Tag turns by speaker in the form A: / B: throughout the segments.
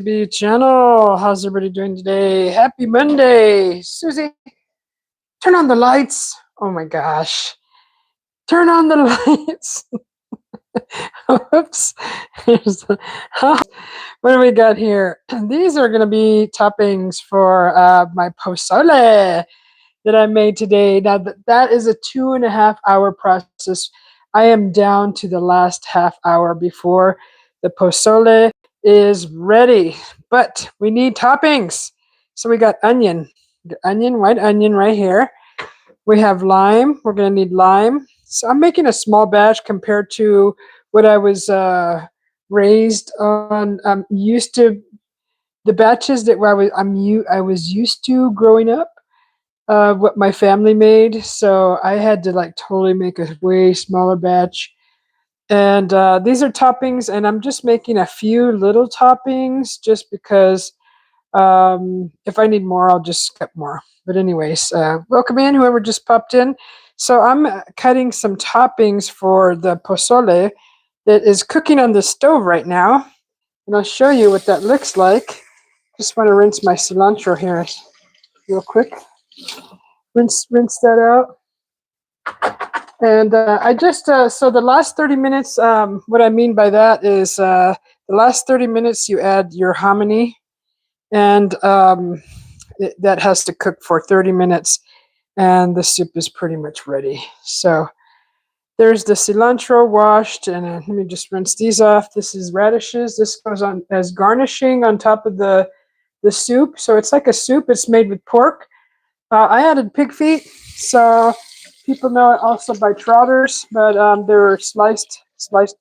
A: channel. How's everybody doing today? Happy Monday. Susie, turn on the lights. Oh my gosh. Turn on the lights. Oops. What do we got here? These are going to be toppings for my posole that I made today. Now, that is a 2.5 hour process. I am down to the last half hour before the posole is ready. But we need toppings. So we got onion, white onion right here. We have lime. We're going to need lime. So I'm making a small batch compared to what I was raised on. I'm used to the batches that I was used to growing up. What my family made, so I had to like totally make a way smaller batch. And these are toppings, and I'm just making a few little toppings just because if I need more, I'll just cut more. But anyways, welcome in whoever just popped in. So I'm cutting some toppings for the posole that is cooking on the stove right now, and I'll show you what that looks like. Just want to rinse my cilantro here real quick. Rinse that out. And I just, so the last 30 minutes, what I mean by that is the last 30 minutes you add your hominy, and that has to cook for 30 minutes, and the soup is pretty much ready. So there's the cilantro washed, and let me just rinse these off. This is radishes. This goes on as garnishing on top of the soup. So it's like a soup. It's made with pork. I added pig feet, so people know it also by trotters, but they're sliced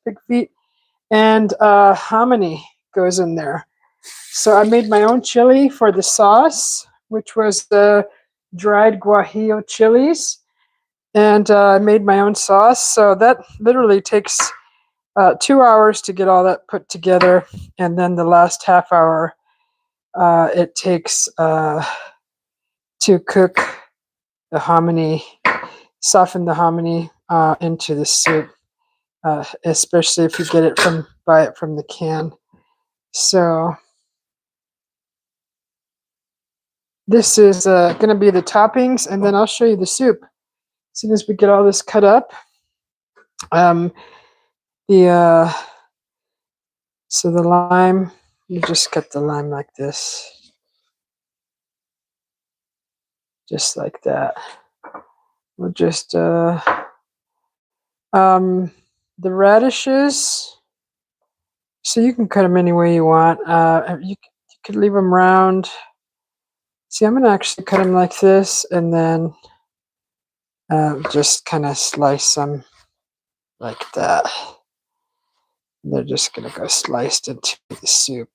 A: pig feet, and hominy goes in there. So I made my own chili for the sauce, which was the dried guajillo chilies, and I made my own sauce. So that literally takes 2 hours to get all that put together, and then the last half hour it takes to cook the hominy, soften the hominy into the soup, especially if you buy it from the can. So this is going to be the toppings, and then I'll show you the soup as soon as we get all this cut up. So the lime, you just cut the lime like this. Just like that. We'll just the radishes. So you can cut them any way you want. You could leave them round. See, I'm gonna actually cut them like this, and then just kind of slice them like that. They're just gonna go sliced into the soup.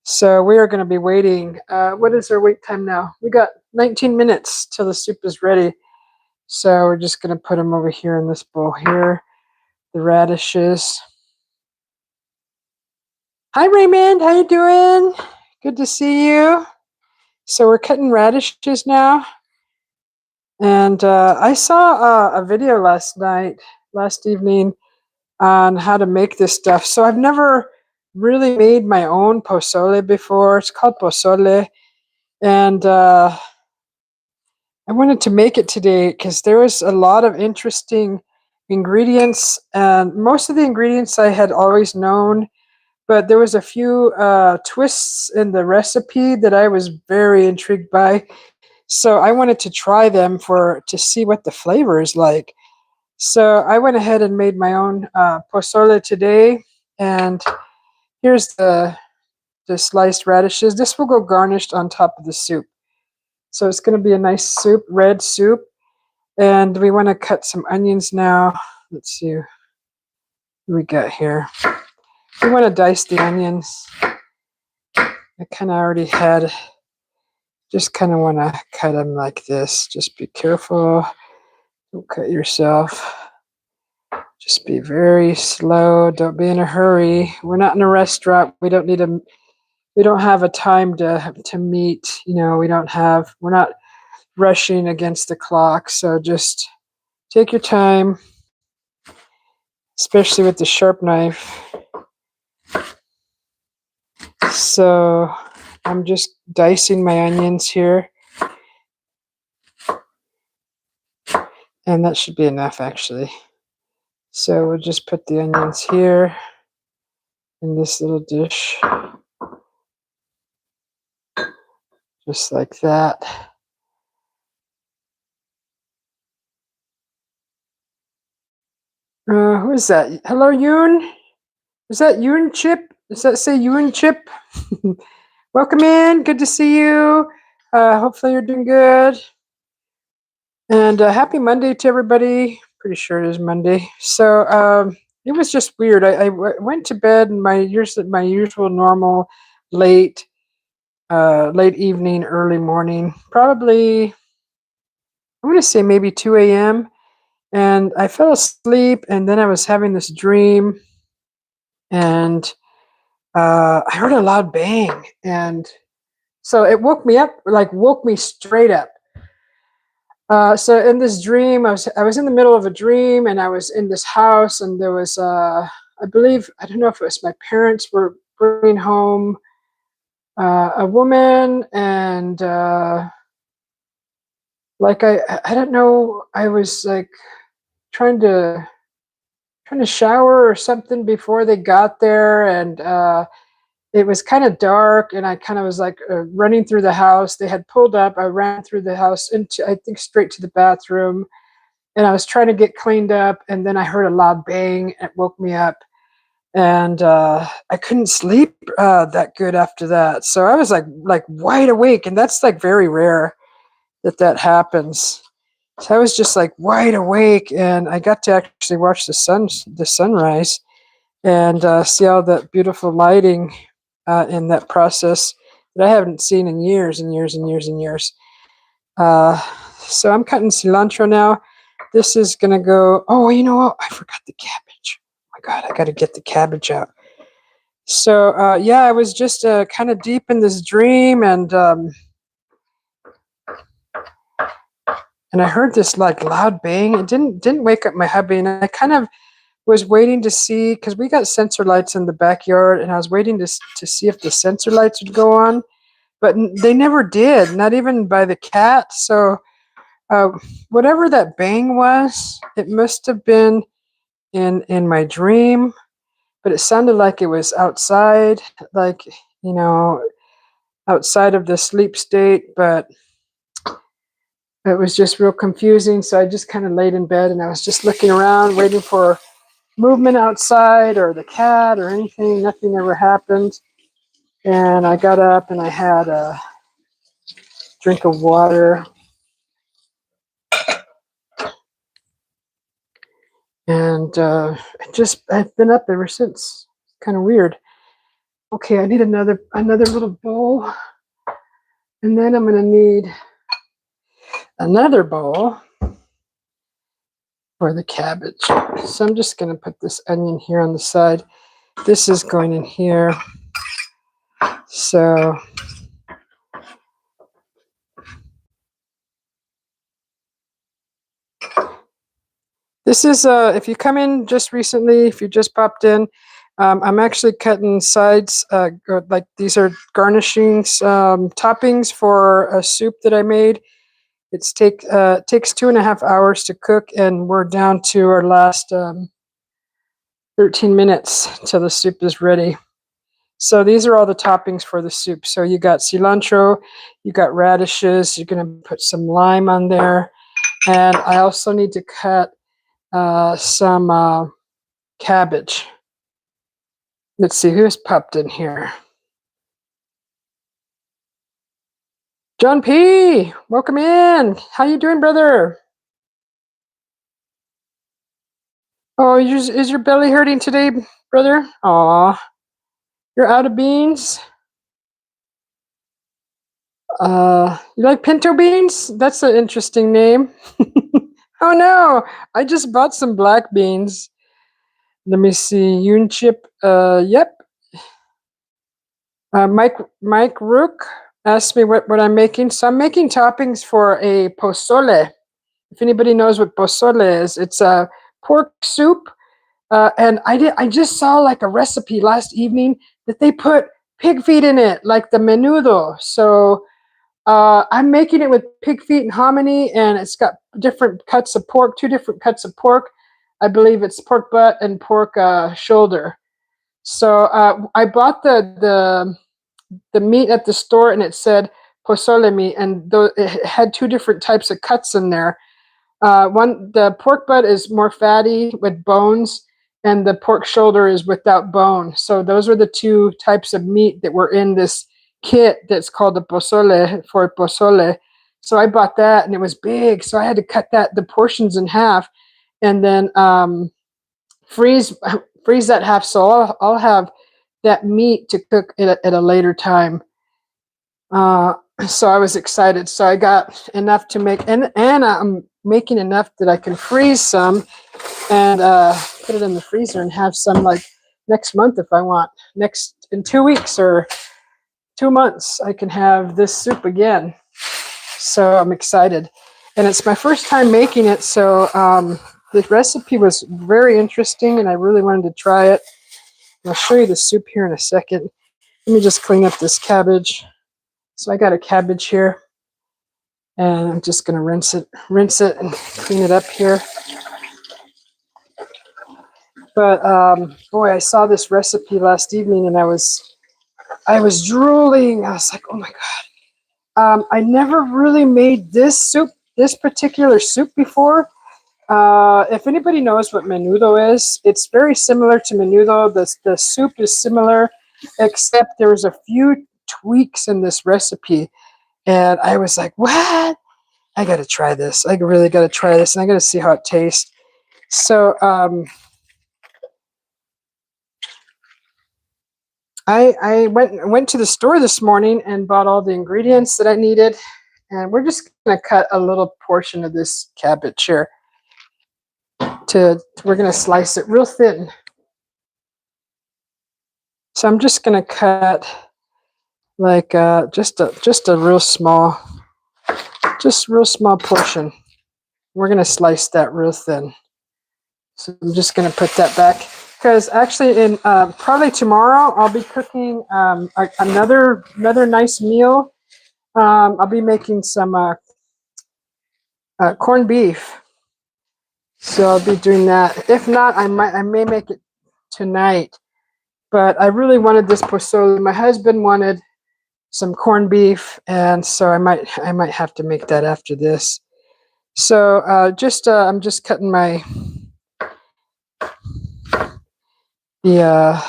A: So we are going to be waiting. What is our wait time now? We got 19 minutes till the soup is ready. So we're just going to put them over here in this bowl here. The radishes. Hi Raymond, how you doing? Good to see you. So we're cutting radishes now. And I saw a video last evening, on how to make this stuff. So I've never really made my own posole before. It's called posole. And I wanted to make it today because there was a lot of interesting ingredients, and most of the ingredients I had always known, but there was a few twists in the recipe that I was very intrigued by. So I wanted to try them to see what the flavor is like. So I went ahead and made my own posole today, and here's the sliced radishes. This will go garnished on top of the soup. So it's going to be a nice soup, red soup. And we want to cut some onions now. Let's see what we got here. We want to dice the onions. I kind of already had, just kind of want to cut them like this. Just be careful. Don't cut yourself. Just be very slow. Don't be in a hurry. We're not in a restaurant. We don't have a time to meet. You know, we're not rushing against the clock. So just take your time, especially with the sharp knife. So I'm just dicing my onions here. And that should be enough, actually. So we'll just put the onions here in this little dish. Just like that. Who is that? Hello, Yoon? Is that Yoon Chip? Does that say Yoon Chip? Welcome in. Good to see you. Hopefully you're doing good. And happy Monday to everybody. Pretty sure it is Monday. So it was just weird. I went to bed in my usual normal late evening, early morning, probably I'm going to say maybe 2 a.m. And I fell asleep, and then I was having this dream, and I heard a loud bang, and so it woke me up, like woke me straight up. So in this dream, I was in the middle of a dream, and I was in this house, and there was I believe, I don't know if it was my parents were bringing home a woman, and like I don't know, I was like trying to shower or something before they got there, and it was kind of dark, and I kind of was like running through the house. They had pulled up. I ran through the house into, I think, straight to the bathroom, and I was trying to get cleaned up, and then I heard a loud bang. And it woke me up, and I couldn't sleep that good after that. So I was like wide awake, and that's like very rare that happens. So I was just like wide awake, and I got to actually watch the sunrise, and see all that beautiful lighting in that process that I haven't seen in years and years and years and years. Uh, so I'm cutting cilantro now. This is gonna go. Oh, you know what? I forgot the cabbage. Oh my God, I got to get the cabbage out. So yeah, I was just kind of deep in this dream, and I heard this like loud bang. It didn't wake up my hubby, and I kind of was waiting to see, because we got sensor lights in the backyard, and I was waiting to see if the sensor lights would go on, but they never did, not even by the cat. So uh, whatever that bang was, it must have been in my dream, but it sounded like it was outside, like, you know, outside of the sleep state, but it was just real confusing. So I just kind of laid in bed, and I was just looking around, waiting for movement outside or the cat or anything. Nothing ever happened. And I got up, and I had a drink of water. And I've been up ever since. Kind of weird. Okay, I need another little bowl. And then I'm gonna need another bowl for the cabbage. So I'm just gonna put this onion here on the side. This is going in here. So this is, if you come in just recently, if you just popped in, I'm actually cutting sides, like these are garnishings, toppings for a soup that I made. It takes 2.5 hours to cook, and we're down to our last 13 minutes till the soup is ready. So these are all the toppings for the soup. So you got cilantro, you got radishes, you're going to put some lime on there, and I also need to cut some cabbage. Let's see who's popped in here. John P, welcome in. How you doing, brother? Oh, is your belly hurting today, brother? Aw, you're out of beans. You like pinto beans? That's an interesting name. Oh no, I just bought some black beans. Let me see. Yoon Chip. Yep. Mike Rook asked me what I'm making. So I'm making toppings for a posole. If anybody knows what posole is, it's a pork soup. And I just saw like a recipe last evening that they put pig feet in it, like the menudo. So I'm making it with pig feet and hominy, and it's got different cuts of pork, two different cuts of pork. I believe it's pork butt and pork shoulder. So I bought the meat at the store, and it said Posole meat, and it had two different types of cuts in there. The pork butt is more fatty with bones, and the pork shoulder is without bone. So those are the two types of meat that were in this kit that's called the Posole for Posole. So I bought that, and it was big, so I had to cut the portions in half, and then freeze freeze that half. So I'll have that meat to cook at a later time. Uh, so I was excited. So I got enough to make, and I'm making enough that I can freeze some and put it in the freezer and have some like next month if I want. Next in 2 weeks or 2 months, I can have this soup again. So I'm excited, and it's my first time making it. So the recipe was very interesting, and I really wanted to try it. I'll show you the soup here in a second. Let me just clean up this cabbage. So I got a cabbage here, and I'm just going to rinse it and clean it up here. But boy, I saw this recipe last evening, and I was drooling. I was like, oh my god! I never really made this particular soup before. If anybody knows what menudo is, it's very similar to menudo. The soup is similar, except there's a few tweaks in this recipe. And I was like, what? I got to try this. I really got to try this, and I got to see how it tastes. So I went to the store this morning and bought all the ingredients that I needed. And we're just going to cut a little portion of this cabbage here. We're going to slice it real thin. So I'm just going to cut like just a real small portion. We're going to slice that real thin. So I'm just going to put that back, because actually in probably tomorrow I'll be cooking another nice meal. I'll be making some corned beef. So I'll be doing that. If not, I may make it tonight. But I really wanted this posole. My husband wanted some corned beef, and so I might have to make that after this. So I'm just cutting the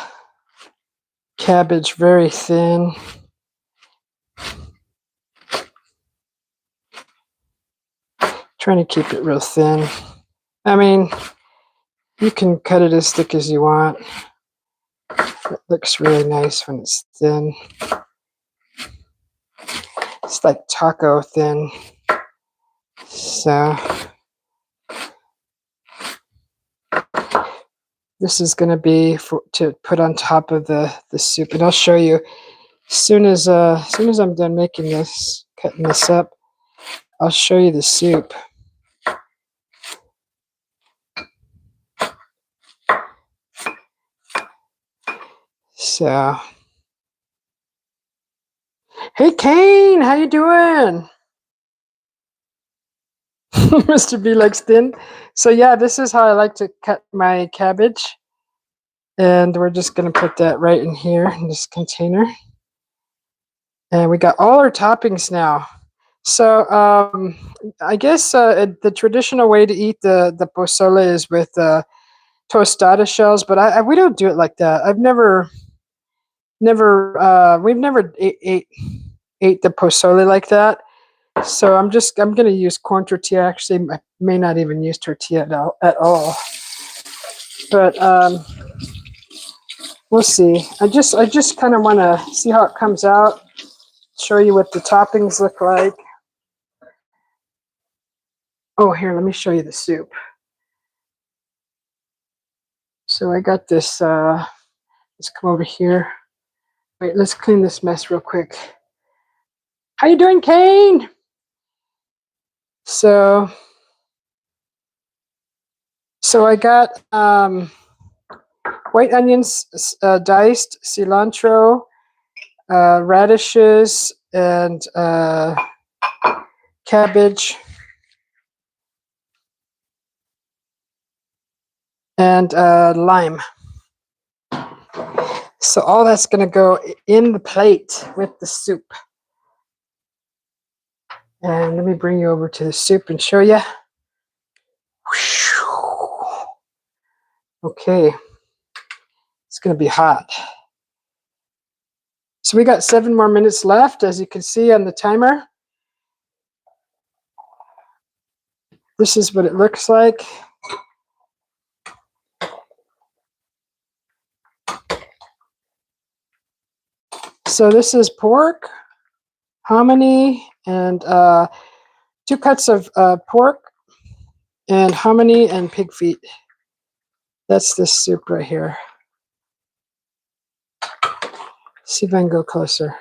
A: cabbage very thin. Trying to keep it real thin. I mean, you can cut it as thick as you want. It looks really nice when it's thin. It's like taco thin. So this is going to be to put on top of the soup, and I'll show you as soon as I'm done making this, cutting this up. I'll show you the soup. So, hey Kane, how you doing? Mr. B likes thin. So yeah, this is how I like to cut my cabbage. And we're just going to put that right in here in this container. And we got all our toppings now. So I guess the traditional way to eat the posole is with tostada shells, but we don't do it like that. We've never ate the posole like that. So I'm going to use corn tortilla. Actually, I may not even use tortilla at all. But we'll see. I just kind of want to see how it comes out. Show you what the toppings look like. Oh, here, let me show you the soup. So I got this. Let's come over here. Wait, let's clean this mess real quick. How you doing, Kane? So I got white onions diced, cilantro, radishes and cabbage and lime. So all that's going to go in the plate with the soup. And let me bring you over to the soup and show you. Okay, it's going to be hot. So we got 7 more minutes left, as you can see on the timer. This is what it looks like. So this is pork, hominy, and 2 cuts of pork, and hominy and pig feet. That's this soup right here. See if I can go closer.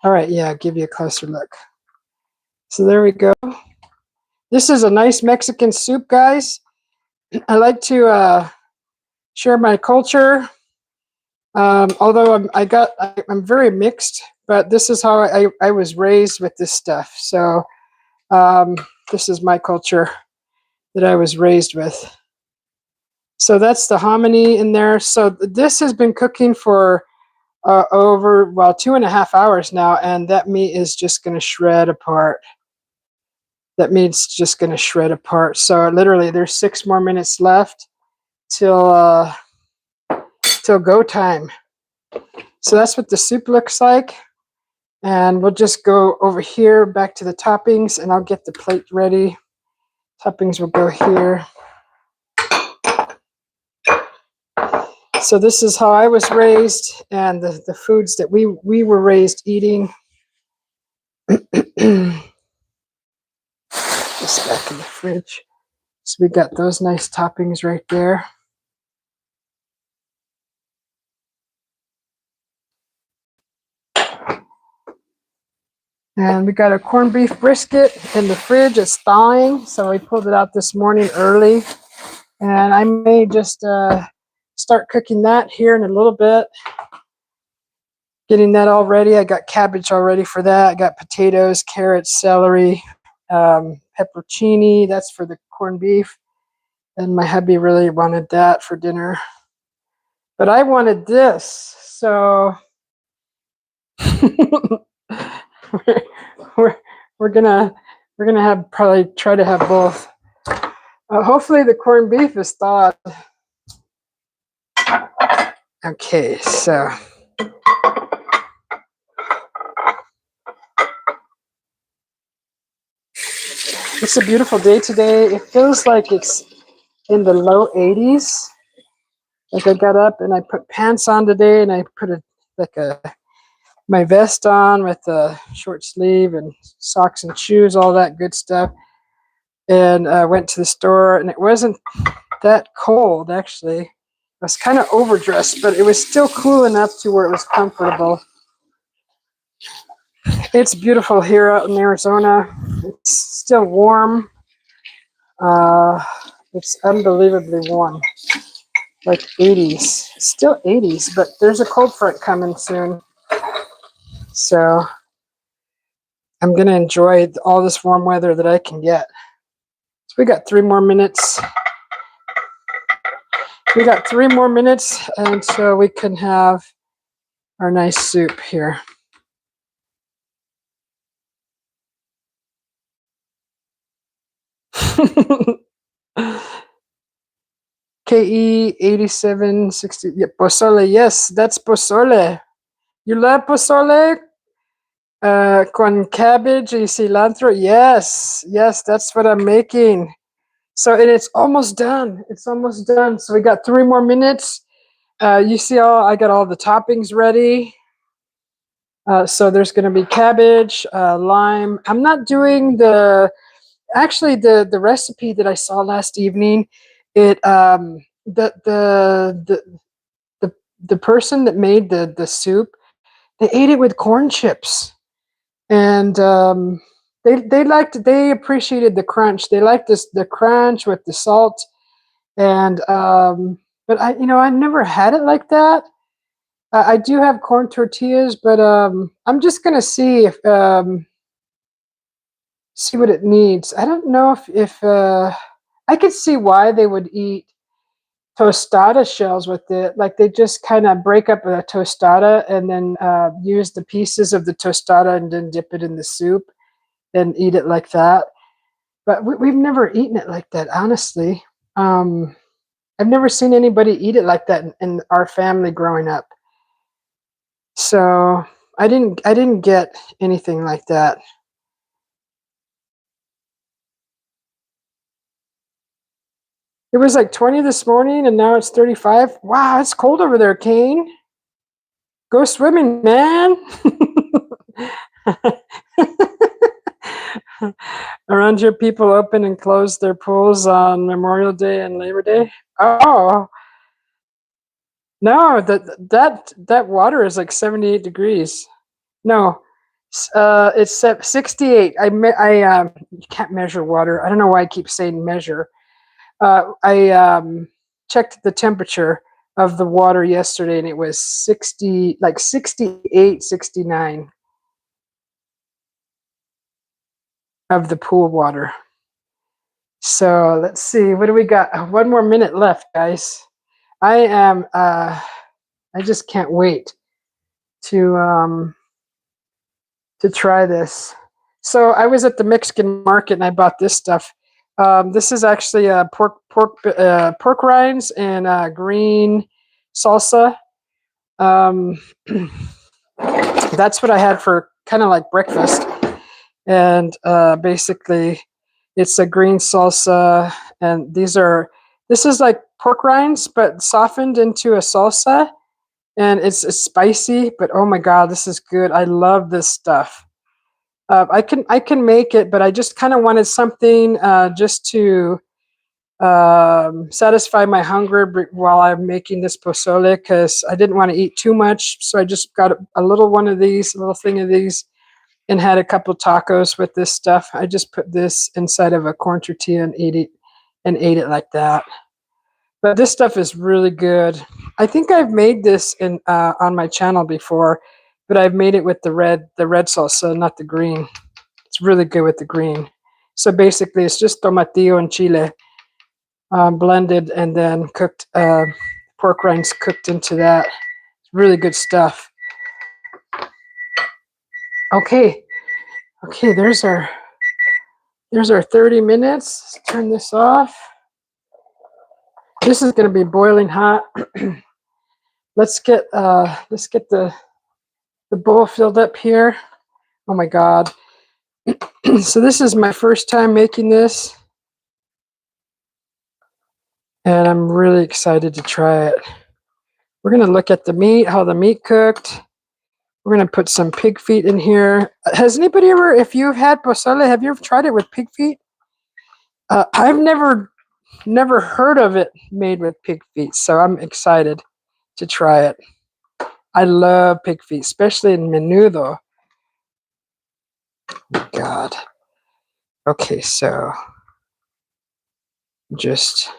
A: All right, yeah, I'll give you a closer look. So there we go. This is a nice Mexican soup, guys. I like to share my culture. Although I'm very mixed, but this is how I was raised with this stuff. So this is my culture that I was raised with. So that's the hominy in there. So this has been cooking for over 2.5 hours now, and that meat is just going to shred apart. That meat's just going to shred apart. So literally, there's 6 more minutes left till go time. So that's what the soup looks like. And we'll just go over here back to the toppings, and I'll get the plate ready. Toppings will go here. So this is how I was raised, and the foods that we were raised eating. Just back in the fridge. So we got those nice toppings right there. And we got a corned beef brisket in the fridge. It's thawing, so we pulled it out this morning early. And I may just start cooking that here in a little bit. Getting that all ready. I got cabbage all ready for that. I got potatoes, carrots, celery, pepperoncini. That's for the corned beef. And my hubby really wanted that for dinner. But I wanted this, so we're gonna have probably try to have both. Hopefully the corned beef is thawed. Okay, so it's a beautiful day today. It feels like it's in the low 80s. Like I got up and I put pants on today, and I put my vest on with a short sleeve and socks and shoes, all that good stuff. And I went to the store, and it wasn't that cold, actually. I was kind of overdressed, but it was still cool enough to where it was comfortable. It's beautiful here out in Arizona. It's still warm. It's unbelievably warm. Like 80s. It's still 80s, but there's a cold front coming soon. So I'm going to enjoy all this warm weather that I can get. So we got 3 more minutes. We got 3 more minutes, and so we can have our nice soup here. KE 8760. Yeah, Posole. Yes, that's Posole. You love Posole? Con cabbage y cilantro. Yes, that's what I'm making. So, and it's almost done. It's almost done. So we got 3 more minutes. You see I got all the toppings ready. So there's going to be cabbage, lime. I'm not doing the recipe that I saw last evening. It the person that made the soup, they ate it with corn chips, and they appreciated the crunch. They liked the crunch with the salt, and but I never had it like that. I do have corn tortillas, but I'm just gonna see if see what it needs. I don't know if I could see why they would eat tostada shells with it. Like they just kind of break up a tostada and then use the pieces of the tostada and then dip it in the soup and eat it like that. But we've never eaten it like that, honestly. Um, I've never seen anybody eat it like that in our family growing up. So I didn't get anything like that. It was like 20 this morning and now it's 35. Wow, it's cold over there, Kane. Go swimming, man. Around here, people open and close their pools on Memorial Day and Labor Day. Oh, no, that water is like 78 degrees. No, it's 68. You can't measure water. I don't know why I keep saying measure. I checked the temperature of the water yesterday and it was 60, like 68, 69 of the pool water. So let's see, what do we got? One more minute left, guys. I just can't wait to to try this. So I was at the Mexican market and I bought this stuff. This is actually pork rinds and green salsa. Um, that's what I had for kind of like breakfast. And basically, it's a green salsa, and this is like pork rinds, but softened into a salsa, and it's spicy. But oh my god, this is good. I love this stuff. I can make it, but I just kind of wanted something just to satisfy my hunger while I'm making this pozole because I didn't want to eat too much. So I just got a little one of these, a little thing of these, and had a couple tacos with this stuff. I just put this inside of a corn tortilla and ate it like that. But this stuff is really good. I think I've made this in on my channel before, but I've made it with the red salsa, not the green. It's really good with the green. So basically, it's just tomatillo and chile blended and then cooked, pork rinds cooked into that. It's really good stuff. Okay, okay, there's our 30 minutes. Let's turn this off. This is going to be boiling hot. Let's get the bowl filled up here. Oh my god. So this is my first time making this, and I'm really excited to try it. We're going to look at the meat, how the meat cooked. We're going to put some pig feet in here. Has anybody ever, if you've had posole, have you ever tried it with pig feet? I've never heard of it made with pig feet, so I'm excited to try it. I love pig feet, especially in menudo. Oh god. Okay, so just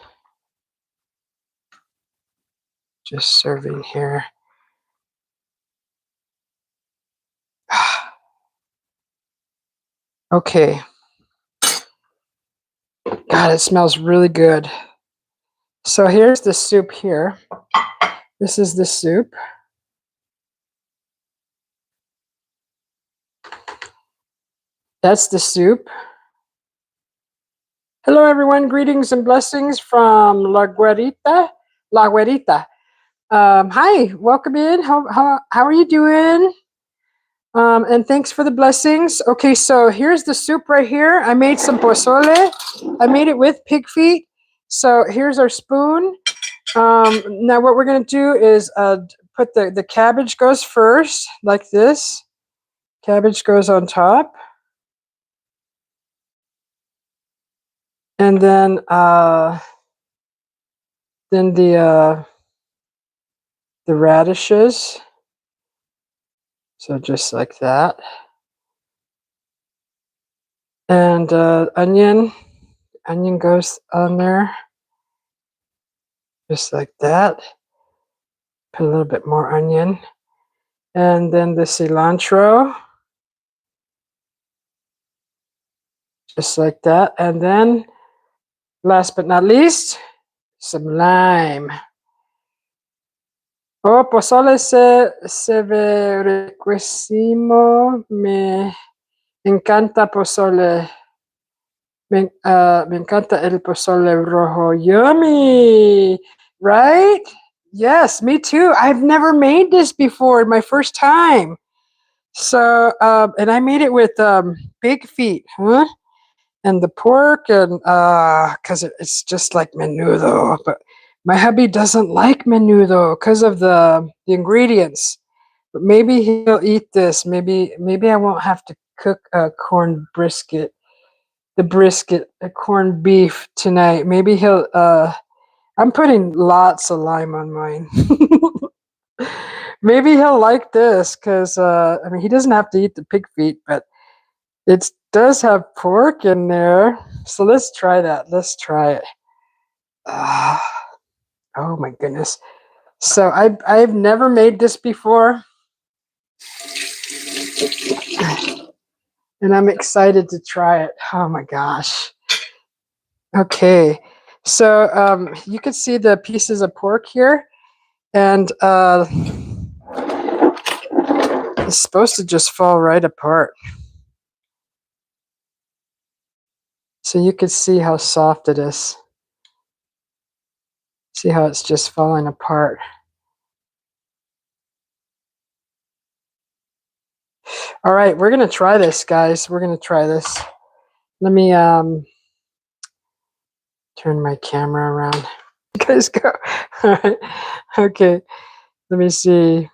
A: serving here. Okay. God, it smells really good. So here's the soup here. This is the soup. That's the soup. Hello, everyone. Greetings and blessings from La Guerita. La Guerita. Hi, welcome in. How are you doing? And thanks for the blessings. Okay, so here's the soup right here. I made some pozole. I made it with pig feet. So here's our spoon. Now what we're going to do is put the cabbage goes first, like this. Cabbage goes on top. And then the radishes. So just like that. And onion goes on there. Just like that. Put a little bit more onion. And then the cilantro. Just like that. And then, last but not least, some lime. Oh, pozole se ve riquísimo. Me encanta pozole. Me encanta el pozole rojo. Yummy! Right? Yes, me too. I've never made this before. My first time. So, and I made it with pig feet, huh? And the pork, and because it's just like menudo. But my hubby doesn't like menudo because of the ingredients. But maybe he'll eat this. Maybe I won't have to cook a corned brisket, a corned beef tonight. Maybe he'll. I'm putting lots of lime on mine. Maybe he'll like this because I mean he doesn't have to eat the pig feet, but it does have pork in there. So let's try that. Let's try it. Ah, oh my goodness. So I've never made this before, and I'm excited to try it. Oh my gosh. Okay. So you can see the pieces of pork here, and it's supposed to just fall right apart. So you can see how soft it is. See how it's just falling apart. All right, we're gonna try this, guys. We're gonna try this. Let me turn my camera around. You guys go. All right. Okay. Let me see.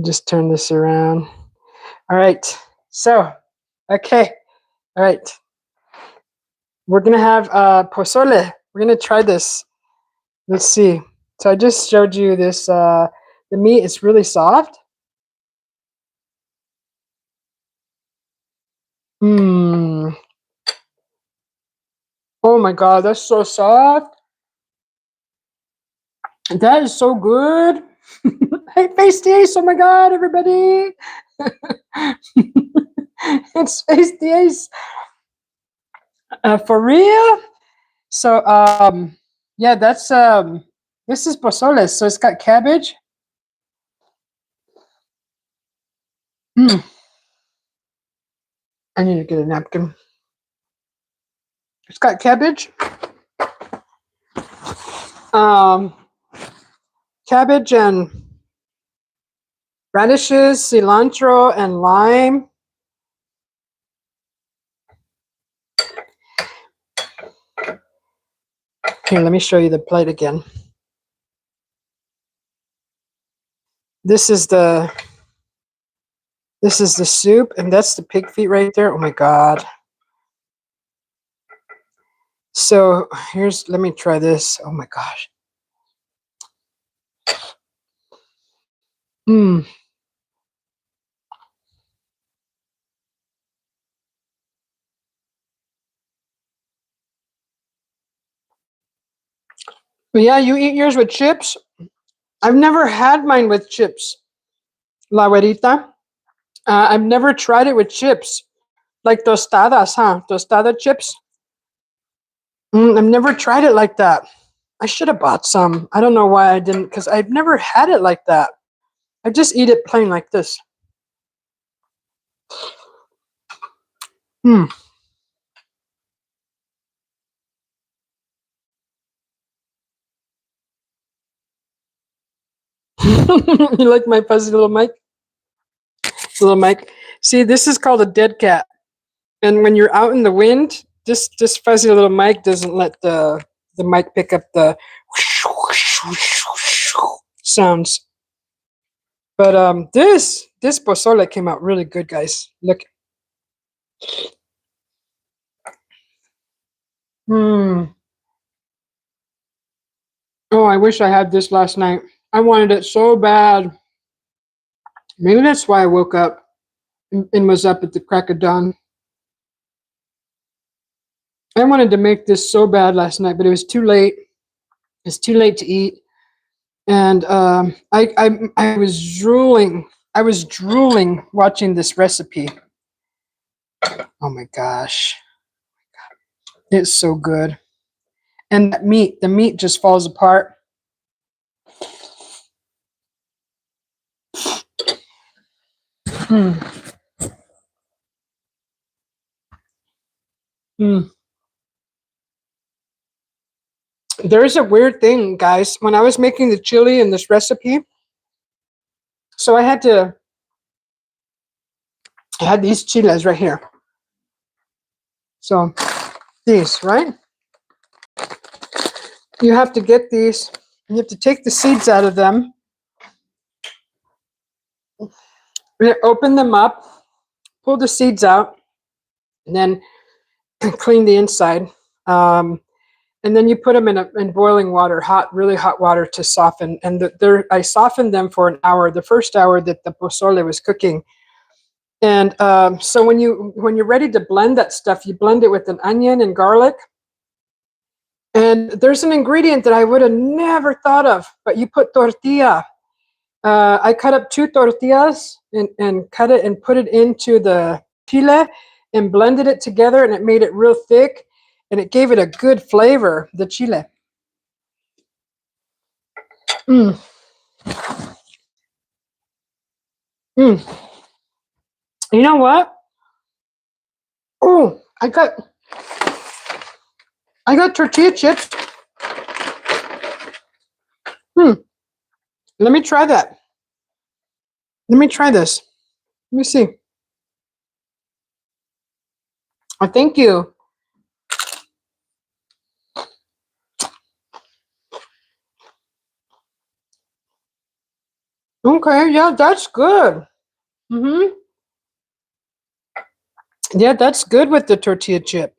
A: Just turn this around. All right. So, okay. All right. We're gonna have pozole. We're gonna try this. Let's see. So I just showed you this. The meat is really soft. Mmm. Oh my God, that's so soft. That is so good. Hey, Face Ace. Oh my God, everybody. It's Face the Ace. For real? So, yeah, that's this is posole. So it's got cabbage. Mm. I need to get a napkin. It's got cabbage. Um, Cabbage and radishes, cilantro, and lime. Here, let me show you the plate again. This is the soup, and that's the pig feet right there. Oh my God. So let me try this. Oh my gosh. Mmm. But yeah, you eat yours with chips. I've never had mine with chips, la güerita. I've never tried it with chips, like tostadas, huh? Tostada chips. I've never tried it like that. I should have bought some. I don't know why I didn't, because I've never had it like that. I just eat it plain like this. Hmm. You like my fuzzy little mic? Little mic. See, this is called a dead cat. And when you're out in the wind, this fuzzy little mic doesn't let the mic pick up the sounds. But this pozole came out really good, guys. Look. Hmm. Oh, I wish I had this last night. I wanted it so bad. Maybe that's why I woke up and was up at the crack of dawn. I wanted to make this so bad last night, but it was too late. It's too late to eat. And I was drooling. I was drooling watching this recipe. Oh my gosh, it's so good. And that meat, the meat just falls apart. Mm. Mm. There's a weird thing, guys. When I was making the chili in this recipe, so I had these chiles right here. So these, right? You have to get these. You have to take the seeds out of them, open them up, pull the seeds out, and then clean the inside. And then you put them in boiling water, really hot water to soften. And I softened them for an hour, the first hour that the posole was cooking. And so when you're ready to blend that stuff, you blend it with an onion and garlic. And there's an ingredient that I would have never thought of, but you put tortilla. I cut up 2 tortillas and cut it and put it into the chile and blended it together, and it made it real thick, and it gave it a good flavor, the chile. Mm. Mm. You know what? Oh, I got tortilla chips. Hmm. Let me try that. Let me try this. Let me see. Oh, thank you. Okay, yeah, that's good. Mm-hmm. Yeah, that's good with the tortilla chip.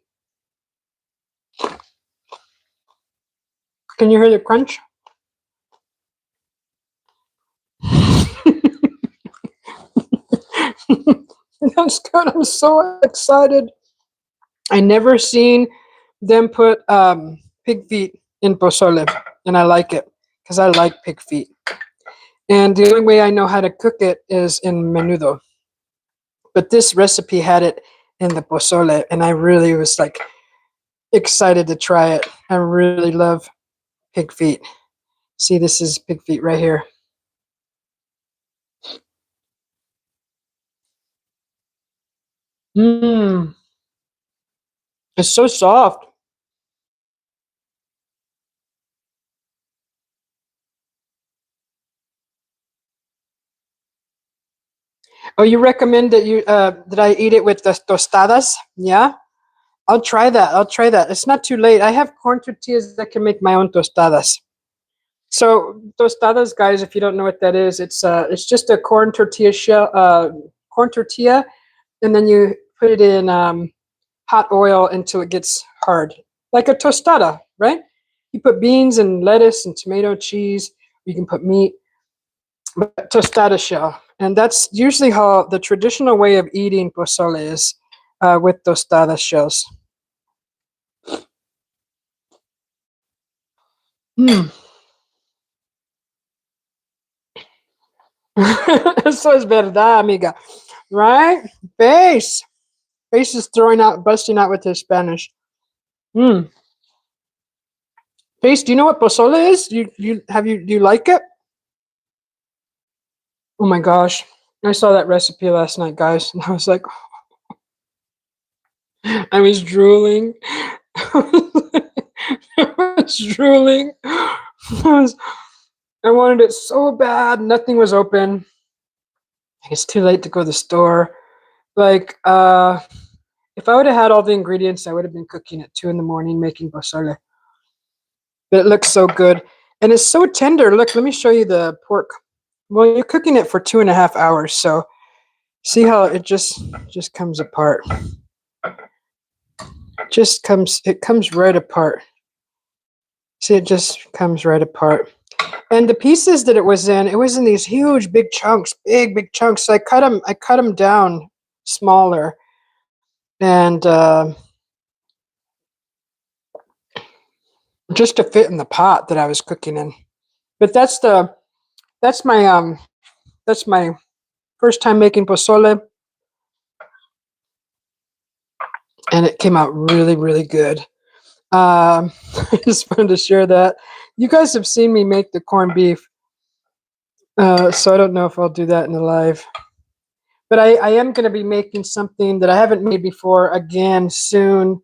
A: Can you hear the crunch? That's good. I'm so excited. I never seen them put pig feet in pozole, and I like it because I like pig feet. And the only way I know how to cook it is in menudo. But this recipe had it in the pozole, and I really was like excited to try it. I really love pig feet. See, this is pig feet right here. Mmm, it's so soft. Oh, you recommend that I eat it with the tostadas? Yeah, I'll try that. I'll try that. It's not too late. I have corn tortillas that can make my own tostadas. So tostadas, guys, if you don't know what that is, it's just a corn tortilla shell, corn tortilla, and then you put it in hot oil until it gets hard, like a tostada, right? You put beans and lettuce and tomato, cheese. You can put meat, but tostada shell, and that's usually how the traditional way of eating pozole is, with tostada shells. Mm. Eso es verdad, amiga. Right? Base. Base is busting out with his Spanish. Mm. Base, do you know what pozole is? Do you like it? Oh my gosh. I saw that recipe last night, guys, and I was like, I was drooling. I was drooling. I wanted it so bad. Nothing was open. It's too late to go to the store. Like, if I would have had all the ingredients, I would have been cooking at 2 in the morning making pozole. But it looks so good. And it's so tender. Look, let me show you the pork. Well, you're cooking it for 2.5 hours, so see how it just comes apart. It comes right apart. See, it just comes right apart. And the pieces that it was in these huge, big chunks, big chunks. So I cut them down smaller, and just to fit in the pot that I was cooking in. But that's my that's my first time making pozole, and it came out really, really good. I just wanted to share that. You guys have seen me make the corned beef, so I don't know if I'll do that in the live. But I am going to be making something that I haven't made before again soon.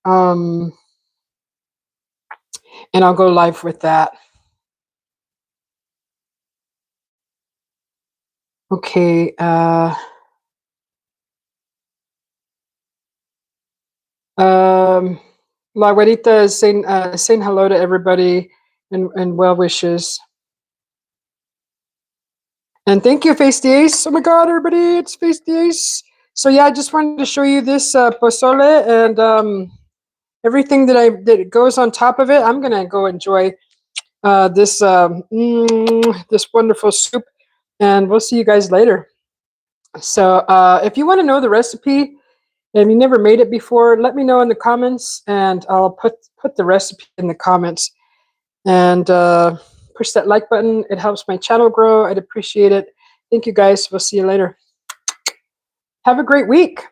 A: Um, and I'll go live with that. Okay. Um, La Güerita is saying hello to everybody and well wishes. And thank you, Face the Ace. Oh my God, everybody, it's Face the Ace. So yeah, I just wanted to show you this pozole and everything that goes on top of it. I'm gonna go enjoy this wonderful soup, and we'll see you guys later. So if you want to know the recipe and you never made it before, let me know in the comments, and I'll put the recipe in the comments. And push that like button. It helps my channel grow. I'd appreciate it. Thank you guys. We'll see you later. Have a great week.